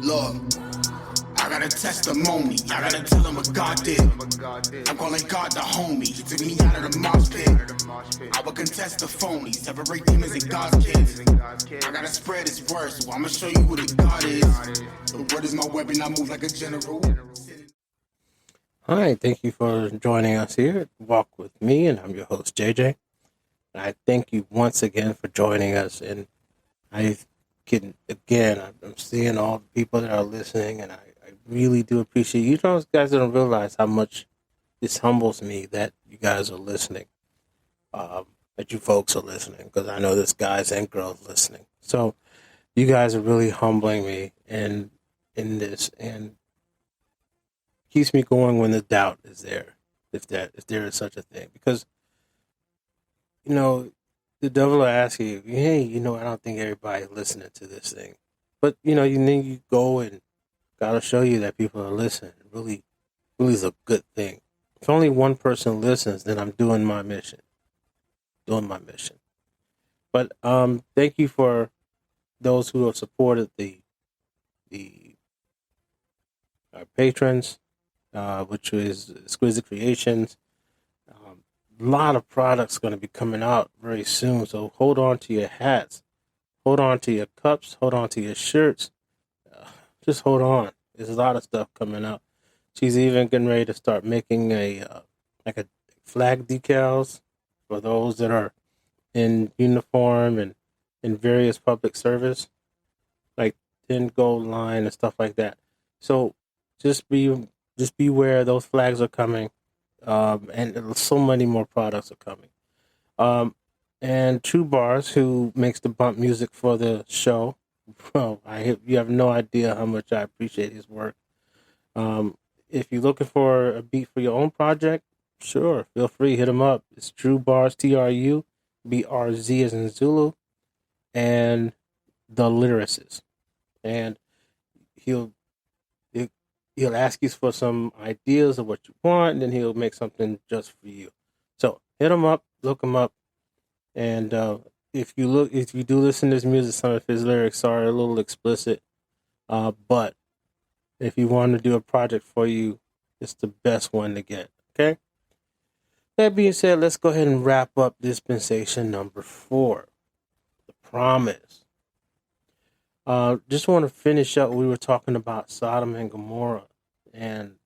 Look, I got a testimony. I gotta tell him what God did. I'm calling God the homie. He took me out of the mosh pit. I will contest the phony. Separate demons and God's kids. I gotta spread his word, so I'ma show you who the God is. The word is my weapon. I move like a general. Hi, thank you for joining us here at Walk with Me, and I'm your host, JJ. And I thank you once again for joining us. And I can, again, I'm seeing all the people that are listening, and I really do appreciate you. You guys don't realize how much this humbles me that you guys are listening, that you folks are listening, because I know there's guys and girls listening. So you guys are really humbling me in this, and keeps me going when the doubt is there, if there is such a thing. Because you know, the devil will ask you, hey, I don't think everybody's listening to this thing, but then you go and gotta show you that people are listening. It really, really is a good thing. If only one person listens, then I'm doing my mission. But thank you for those who have supported the our patrons, which is Exquisite Creations. A lot of products going to be coming out very soon, so hold on to your hats, hold on to your cups, hold on to your shirts. Just hold on. There's a lot of stuff coming out. She's even getting ready to start making a flag decals for those that are in uniform and in various public service, like 10 gold line and stuff like that. So just beware, those flags are coming, and so many more products are coming. And True Bars, who makes the bump music for the show, well, you have no idea how much I appreciate his work. If you're looking for a beat for your own project, sure, feel free, hit him up. It's True Bars, TRUBRZ as in Zulu, and the lyricist. And he'll he'll ask you for some ideas of what you want, and then he'll make something just for you. So hit him up, look him up, and if you do listen to his music, some of his lyrics are a little explicit, but if you want to do a project for you, it's the best one to get. Okay. That being said, let's go ahead and wrap up dispensation number 4, the promise. Just want to finish up. We were talking about Sodom and Gomorrah, and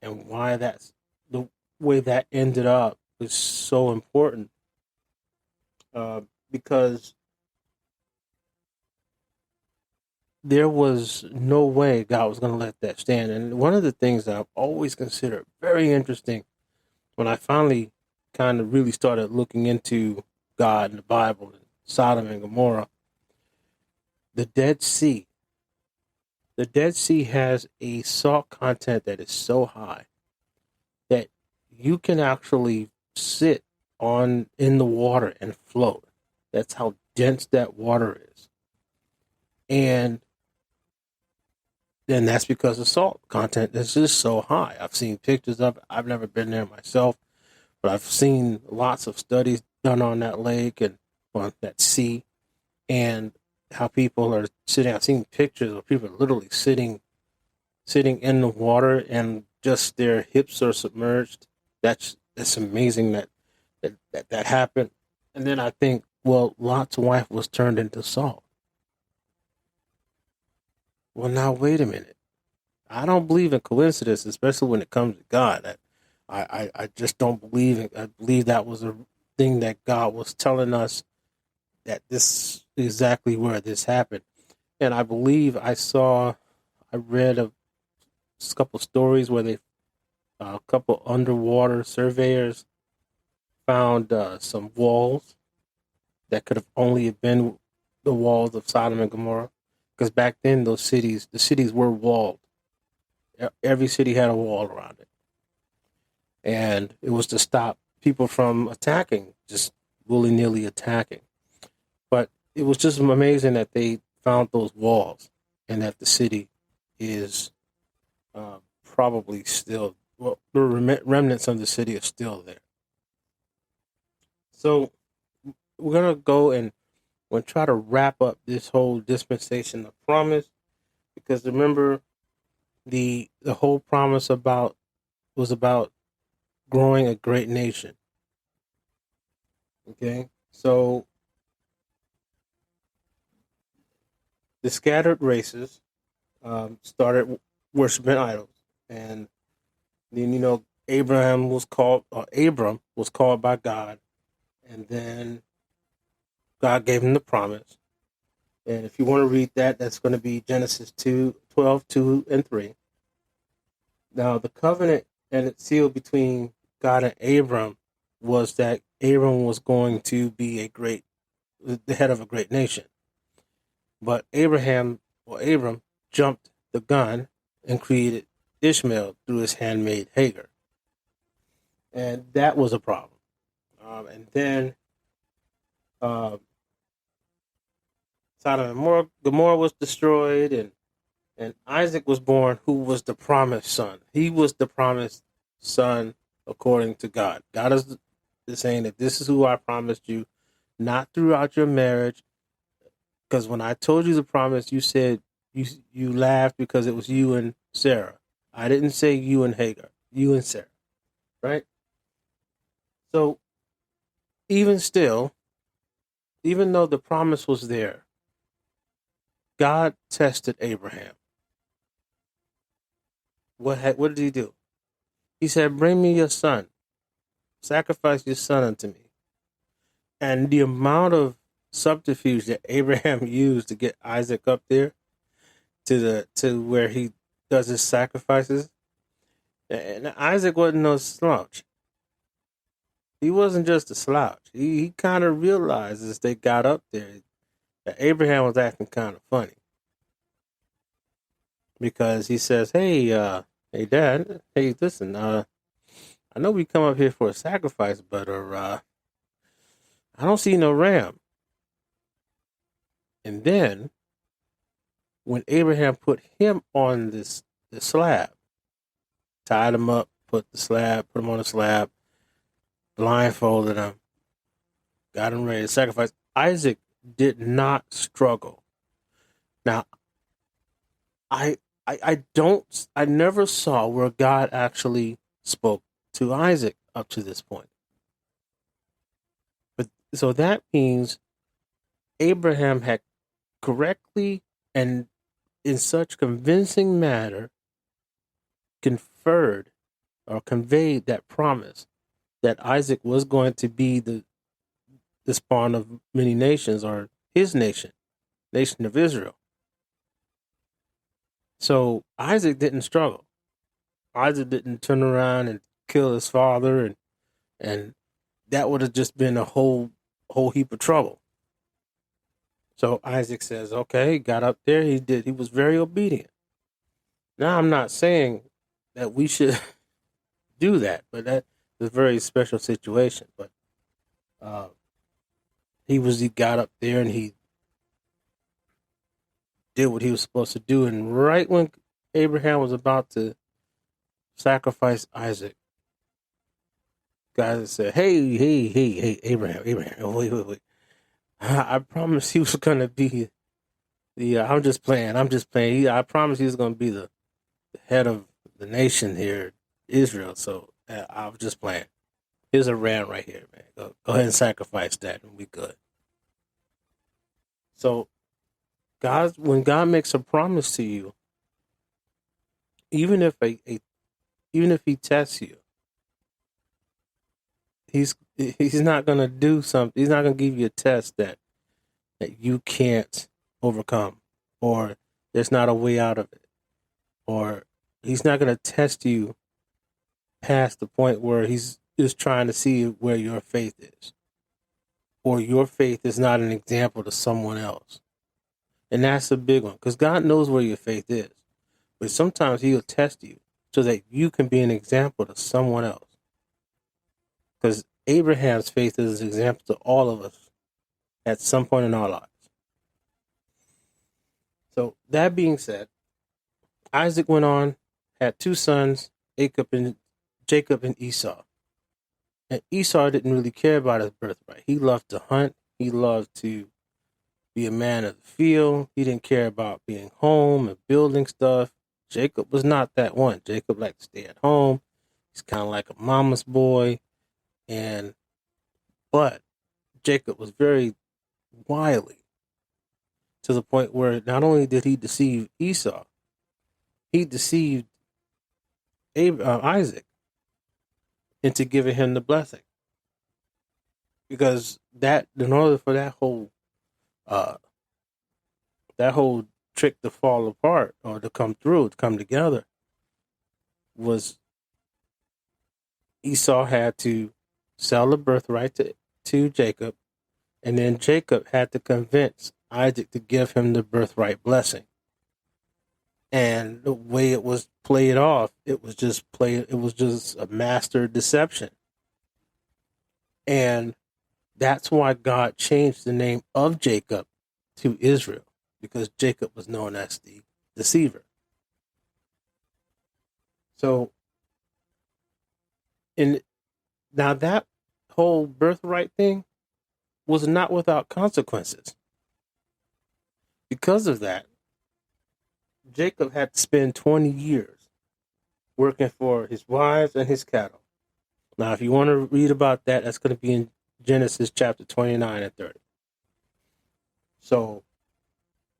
why that's the way that ended up is so important, because there was no way God was going to let that stand. And one of the things that I've always considered very interesting when I finally kind of really started looking into God and the Bible and Sodom and Gomorrah, the Dead Sea. The Dead Sea has a salt content that is so high that you can actually sit in the water and float. That's how dense that water is. And then that's because the salt content is just so high. I've seen pictures of it. I've never been there myself, but I've seen lots of studies done on that lake and on that sea, and how people are sitting. I've seen pictures of people literally sitting in the water and just their hips are submerged. That's amazing that happened. And then I think, well, Lot's wife was turned into salt. Well, now wait a minute. I don't believe in coincidence, especially when it comes to God. I just don't believe it. I believe that was a thing that God was telling us, that this is exactly where this happened. And I believe I read a couple stories where a couple underwater surveyors found some walls that could have only been the walls of Sodom and Gomorrah, because back then the cities were walled. Every city had a wall around it, and it was to stop people from attacking, just willy nilly attacking. But it was just amazing that they found those walls, and that the city is probably still, well, the remnants of the city are still there. So we're gonna go and we'll try to wrap up this whole dispensation of promise Because remember, the whole promise was about growing a great nation. Okay, so the scattered races started worshiping idols, and then Abram was called by God, and then God gave him the promise. And if you want to read that, that's going to be Genesis 2:12, 2 and 3. Now, the covenant and its seal between God and Abram was that Abram was going to be the head of a great nation. But Abram jumped the gun and created Ishmael through his handmaid Hagar. And that was a problem. And then uh, Sodom and Gomorrah was destroyed, and Isaac was born, who was the promised son. He was the promised son according to God. God is saying that this is who I promised you, not throughout your marriage. Because when I told you the promise, you said you laughed because it was you and Sarah. I didn't say you and Hagar, you and Sarah, right? So even still, even though the promise was there, God tested Abraham. What did he do? He said, "Bring me your son. Sacrifice your son unto me." And the amount of subterfuge that Abraham used to get Isaac up there to where he does his sacrifices, and Isaac wasn't no slouch. He wasn't just a slouch. He kind of realized as they got up there that Abraham was acting kind of funny, because he says, hey, Dad, hey, listen, I know we come up here for a sacrifice, but I don't see no ram." And then when Abraham put him on the slab, tied him up, put him on the slab, blindfolded him, got him ready to sacrifice, Isaac did not struggle. Now, I never saw where God actually spoke to Isaac up to this point. But so that means Abraham had correctly and in such convincing manner conferred or conveyed that promise that Isaac was going to be the spawn of many nations, or his nation of Israel. So Isaac didn't struggle. Isaac didn't turn around and kill his father, and that would have just been a whole heap of trouble. So Isaac says, okay, he got up there, he was very obedient. Now, I'm not saying that we should do that, but that is a very special situation. But he got up there and he did what he was supposed to do. And right when Abraham was about to sacrifice Isaac, God said, hey, Abraham, wait. I promised he was going to be I'm just playing. I promised he was going to be the head of the nation here, Israel. So I was just playing. Here's a ram right here, man. Go ahead and sacrifice that, and we good. So when God makes a promise to you, even if he tests you, he's not going to do something. He's not going to give you a test that you can't overcome, or there's not a way out of it, or he's not going to test you past the point where he's just trying to see where your faith is, or your faith is not an example to someone else. And that's a big one, because God knows where your faith is, but sometimes he'll test you so that you can be an example to someone else. Because Abraham's faith is an example to all of us at some point in our lives. So that being said, Isaac went on, had two sons, Jacob and Esau. And Esau didn't really care about his birthright. He loved to hunt. He loved to, be a man of the field. He didn't care about being home and building stuff. Jacob was not that one. Jacob liked to stay at home. He's kind of like a mama's boy. But Jacob was very wily, to the point where not only did he deceive Esau, he deceived Isaac into giving him the blessing. Because in order for uh, that whole trick to fall apart or to come together, was Esau had to sell the birthright to Jacob, and then Jacob had to convince Isaac to give him the birthright blessing. And the way it was played off, it was just a master deception. And that's why God changed the name of Jacob to Israel, because Jacob was known as the deceiver. So, now that whole birthright thing was not without consequences. Because of that, Jacob had to spend 20 years working for his wives and his cattle. Now, if you want to read about that, that's going to be in Genesis chapter 29 and 30. So,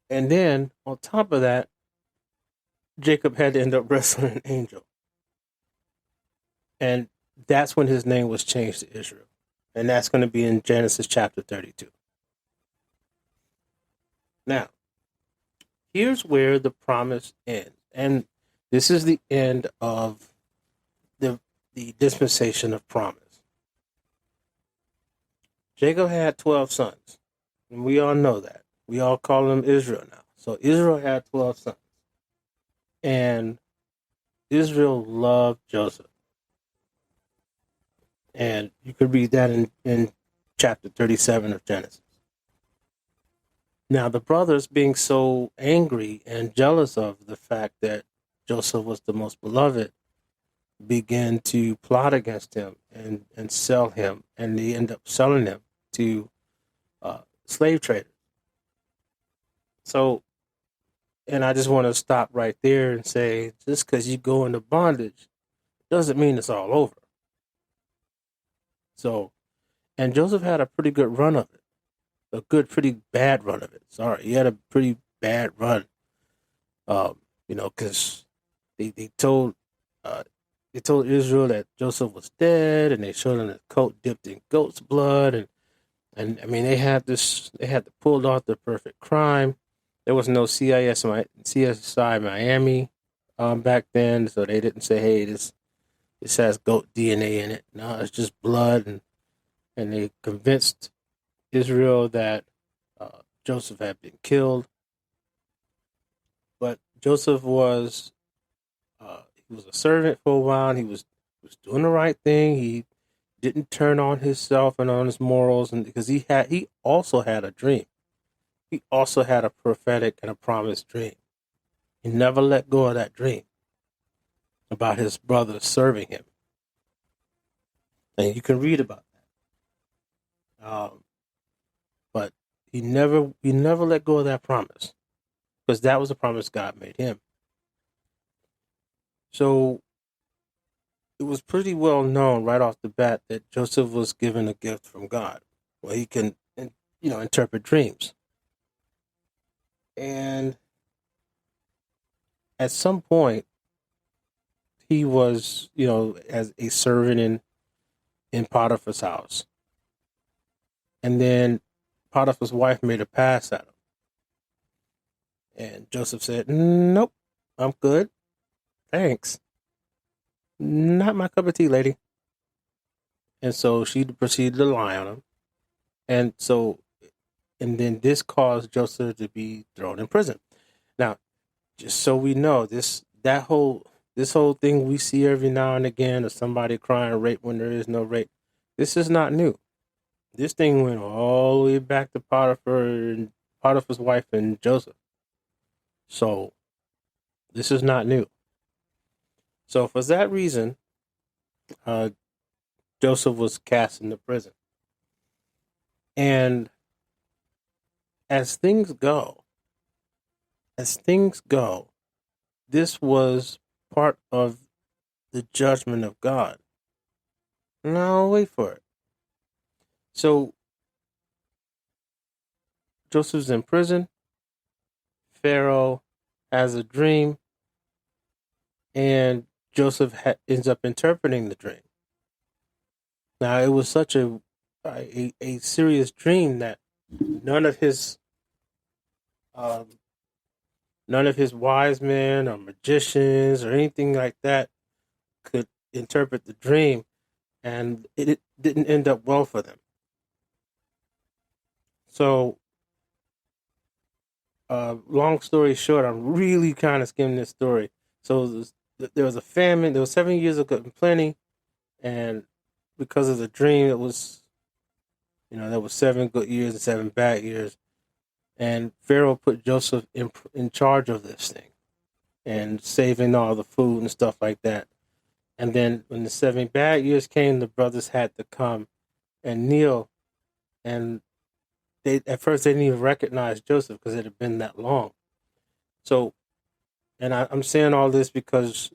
and then on top of that, Jacob had to end up wrestling an angel. And that's when his name was changed to Israel. And that's going to be in Genesis chapter 32. Now, here's where the promise ends. And this is the end of the dispensation of promise. Jacob had 12 sons. And we all know that. We all call them Israel now. So Israel had 12 sons. And Israel loved Joseph. And you could read that in chapter 37 of Genesis. Now, the brothers, being so angry and jealous of the fact that Joseph was the most beloved, began to plot against him and sell him. And they end up selling him to slave traders. So, and I just want to stop right there and say, just because you go into bondage doesn't mean it's all over. So, and Joseph had a pretty good run of it. Pretty bad run of it. Sorry, he had a pretty bad run. Because they told Israel that Joseph was dead, and they showed him the coat dipped in goat's blood, and I mean they had to pull off the perfect crime. There was no CSI Miami back then, so they didn't say, hey, this has goat DNA in it. No, it's just blood, and they convinced Israel that Joseph had been killed. But Joseph was he was a servant for a while, and he was doing the right thing. He didn't turn on himself and on his morals, and because he also had a dream. He also had a prophetic and a promised dream. He never let go of that dream about his brothers serving him. And you can read about that. But he never let go of that promise, because that was a promise God made him. So it was pretty well known right off the bat that Joseph was given a gift from God, where he can, interpret dreams. And at some point, he was, as a servant in Potiphar's house. And then Potiphar's wife made a pass at him. And Joseph said, nope, I'm good. Thanks. Not my cup of tea, lady. And so she proceeded to lie on him. And then this caused Joseph to be thrown in prison. Now, just so we know, this whole thing we see every now and again of somebody crying rape when there is no rape, this is not new. This thing went all the way back to Potiphar and Potiphar's wife and Joseph. So this is not new. So for that reason, Joseph was cast into prison. And as things go, this was part of the judgment of God. Now, wait for it. So, Joseph's in prison. Pharaoh has a dream, and Joseph ends up interpreting the dream. Now, it was such a serious dream that none of his um, none of his wise men or magicians or anything like that could interpret the dream, and it didn't end up well for them. So, long story short, I'm really kind of skimming this story. So there was a famine. There was 7 years of good and plenty, and because of the dream, it was, there was 7 good years and 7 bad years. And Pharaoh put Joseph in charge of this thing and saving all the food and stuff like that. And then when the 7 bad years came, the brothers had to come and kneel. And at first they didn't even recognize Joseph because it had been that long. So, and I'm saying all this because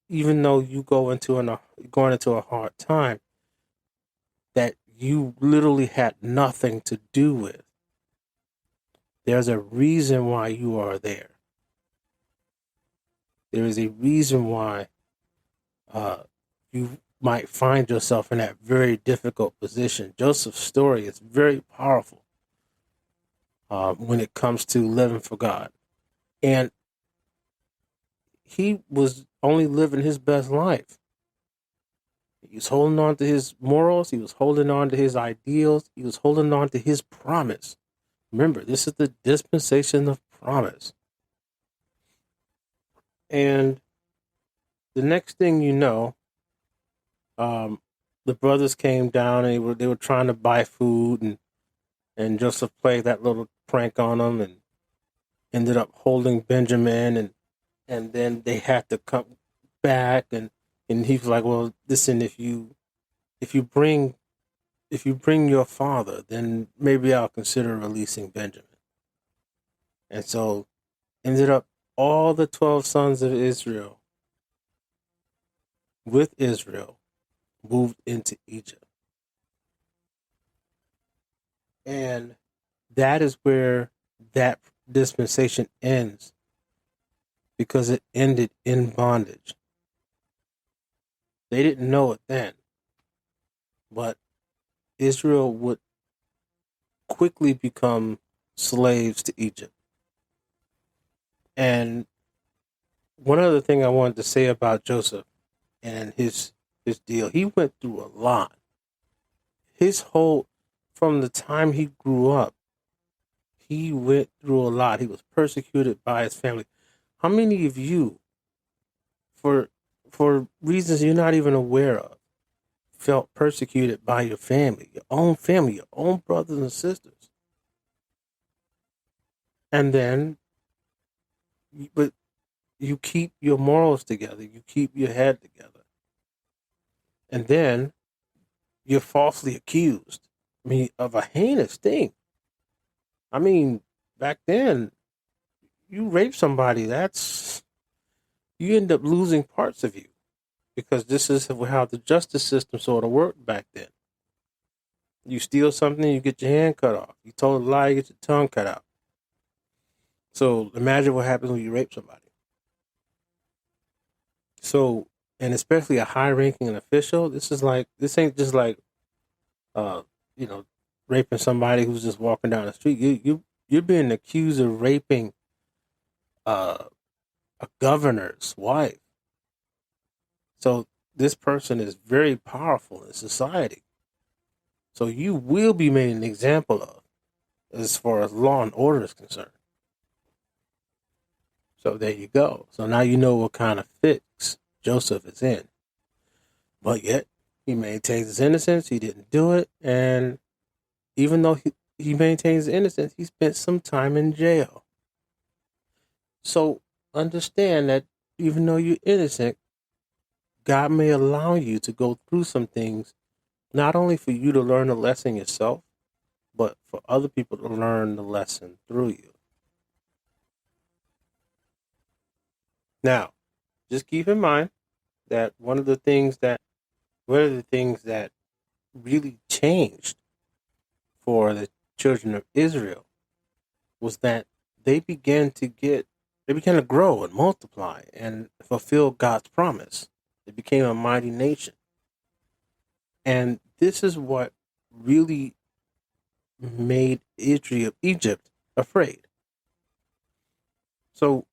even though you going into a hard time that you literally had nothing to do with, there's a reason why you are there. There is a reason why you might find yourself in that very difficult position. Joseph's story is very powerful when it comes to living for God. And he was only living his best life. He was holding on to his morals. He was holding on to his ideals. He was holding on to his promise. Remember, this is the dispensation of promise. And the next thing you know, the brothers came down and they were trying to buy food, and Joseph played that little prank on them and ended up holding Benjamin, and then they had to come back, and he was like, well, listen, if you bring your father, then maybe I'll consider releasing Benjamin. And so ended up all the 12 sons of Israel with Israel moved into Egypt. And that is where that dispensation ends, because it ended in bondage. They didn't know it then, but Israel would quickly become slaves to Egypt. And one other thing I wanted to say about Joseph and his deal, he went through a lot. From the time he grew up, he went through a lot. He was persecuted by his family. How many of you, for reasons you're not even aware of, felt persecuted by your family, your own brothers and sisters? And then, but you keep your morals together, you keep your head together, and then you're falsely accused. Of a heinous thing. Back then, you rape somebody, you end up losing parts of you, because this is how the justice system sort of worked back then. You steal something, you get your hand cut off. You told a lie, you get your tongue cut out. So imagine what happens when you rape somebody. So, and especially a high-ranking official, this ain't just like, raping somebody who's just walking down the street. You're being accused of raping a governor's wife. So this person is very powerful in society. So you will be made an example of, as far as law and order is concerned. So there you go. So now you know what kind of fix Joseph is in. But yet, he maintains his innocence. He didn't do it. And even though he maintains his innocence, he spent some time in jail. So understand that even though you're innocent, God may allow you to go through some things, not only for you to learn a lesson yourself, but for other people to learn the lesson through you. Now, just keep in mind that one of the things that really changed for the children of Israel was that they began to grow and multiply and fulfill God's promise. They became a mighty nation. And this is what really made Egypt afraid. So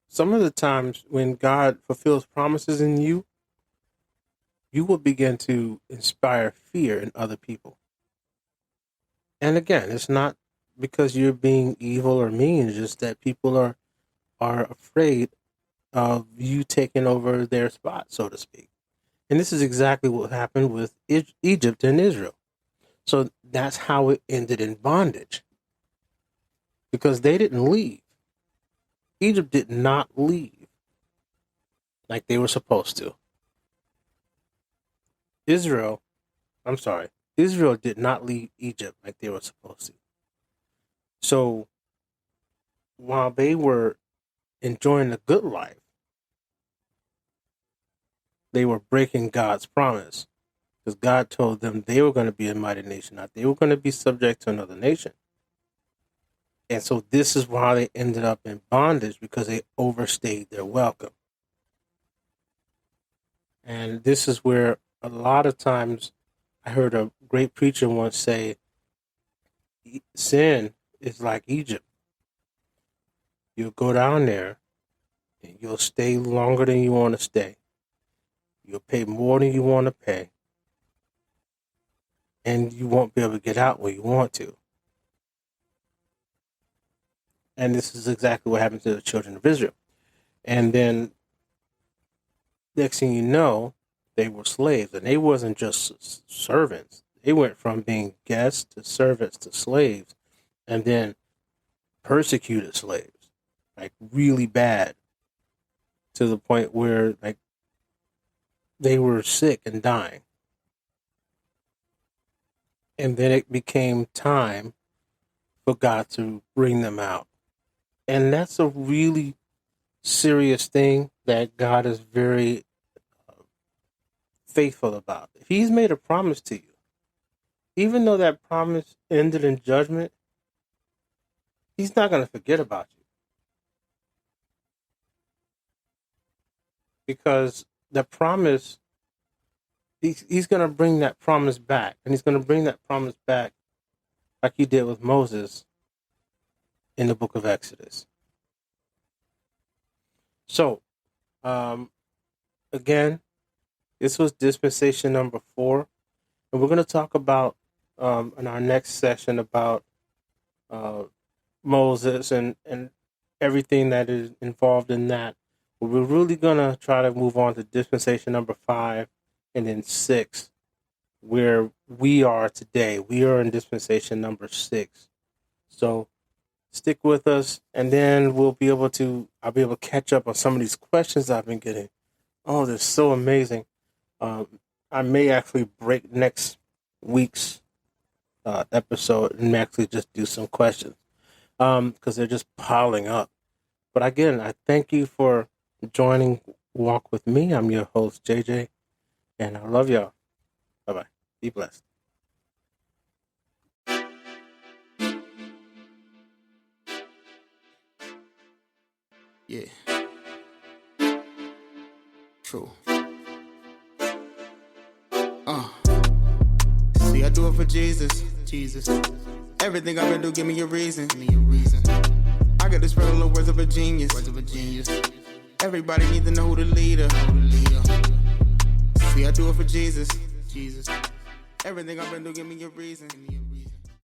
some of the times when God fulfills promises in you, you will begin to inspire fear in other people. And again, it's not because you're being evil or mean, it's just that people are afraid of you taking over their spot, so to speak. And this is exactly what happened with Egypt and Israel. So that's how it ended in bondage. Because they didn't leave. Egypt did not leave like they were supposed to. Israel did not leave Egypt like they were supposed to. So while they were enjoying a good life, they were breaking God's promise. Because God told them they were going to be a mighty nation, not they were going to be subject to another nation. And so this is why they ended up in bondage, because they overstayed their welcome. And this is where a lot of times I heard a great preacher once say, sin is like Egypt. You'll go down there and you'll stay longer than you want to stay. You'll pay more than you want to pay. And you won't be able to get out when you want to. And this is exactly what happened to the children of Israel. And then next thing you know, they were slaves. And they wasn't just servants. They went from being guests to servants to slaves. And then persecuted slaves. Like really bad. To the point where like they were sick and dying. And then it became time for God to bring them out. And that's a really serious thing that God is very faithful about. If He's made a promise to you, even though that promise ended in judgment, He's not going to forget about you. Because the promise, He's going to bring that promise back. And He's going to bring that promise back like He did with Moses in the book of Exodus. So, again, this was dispensation number 4. And we're going to talk about, in our next session, about Moses and everything that is involved in that. But we're really going to try to move on to dispensation number 5 and then 6, where we are today. We are in dispensation number 6. So stick with us, and then I'll be able to catch up on some of these questions I've been getting. Oh, they're so amazing. I may actually break next week's episode and actually just do some questions because they're just piling up. But again, I thank you for joining Walk With Me. I'm your host, JJ, and I love y'all. Bye-bye. Be blessed. Yeah. True. See, I do it for Jesus. Everything I've been do, give me a reason. I got the spread of words of a genius. Everybody need to know who the leader. See, I do it for Jesus. Everything I've been do, give me a reason.